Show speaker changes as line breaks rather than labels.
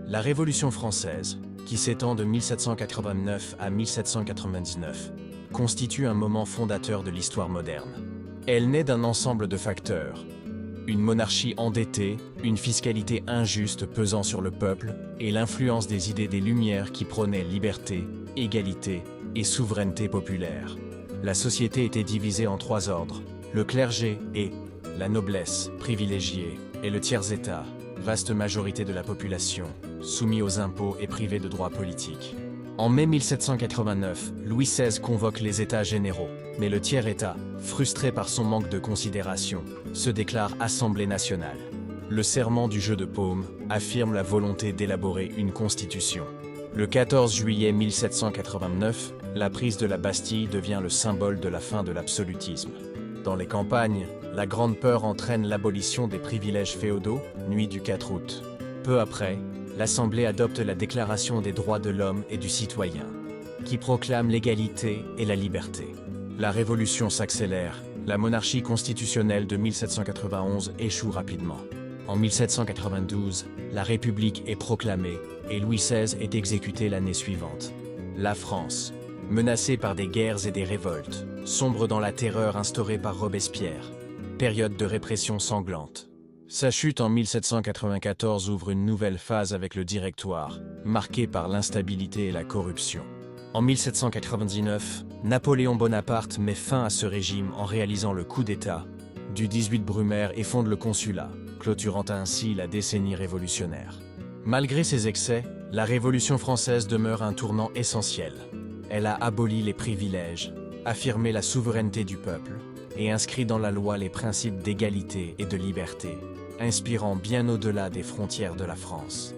La Révolution française, qui s'étend de 1789 à 1799, constitue un moment fondateur de l'histoire moderne. Elle naît d'un ensemble de facteurs. Une monarchie endettée, une fiscalité injuste pesant sur le peuple, et l'influence des idées des Lumières qui prônaient liberté, égalité et souveraineté populaire. La société était divisée en trois ordres, le clergé et la noblesse, privilégiée, et le tiers-état, vaste majorité de la population, soumis aux impôts et privés de droits politiques. En mai 1789, Louis XVI convoque les États généraux, mais le tiers-État, frustré par son manque de considération, se déclare Assemblée nationale. Le serment du jeu de paume affirme la volonté d'élaborer une constitution. Le 14 juillet 1789, la prise de la Bastille devient le symbole de la fin de l'absolutisme. Dans les campagnes, la Grande Peur entraîne l'abolition des privilèges féodaux, nuit du 4 août. Peu après, l'Assemblée adopte la Déclaration des droits de l'homme et du citoyen, qui proclame l'égalité et la liberté. La Révolution s'accélère, la monarchie constitutionnelle de 1791 échoue rapidement. En 1792, la République est proclamée et Louis XVI est exécuté l'année suivante. La France, menacée par des guerres et des révoltes, sombre dans la terreur instaurée par Robespierre. Période de répression sanglante. Sa chute en 1794 ouvre une nouvelle phase avec le Directoire, marquée par l'instabilité et la corruption. En 1799, Napoléon Bonaparte met fin à ce régime en réalisant le coup d'État du 18 Brumaire et fonde le Consulat, clôturant ainsi la décennie révolutionnaire. Malgré ses excès, la Révolution française demeure un tournant essentiel. Elle a aboli les privilèges, affirmé la souveraineté du peuple et inscrit dans la loi les principes d'égalité et de liberté, inspirant bien au-delà des frontières de la France.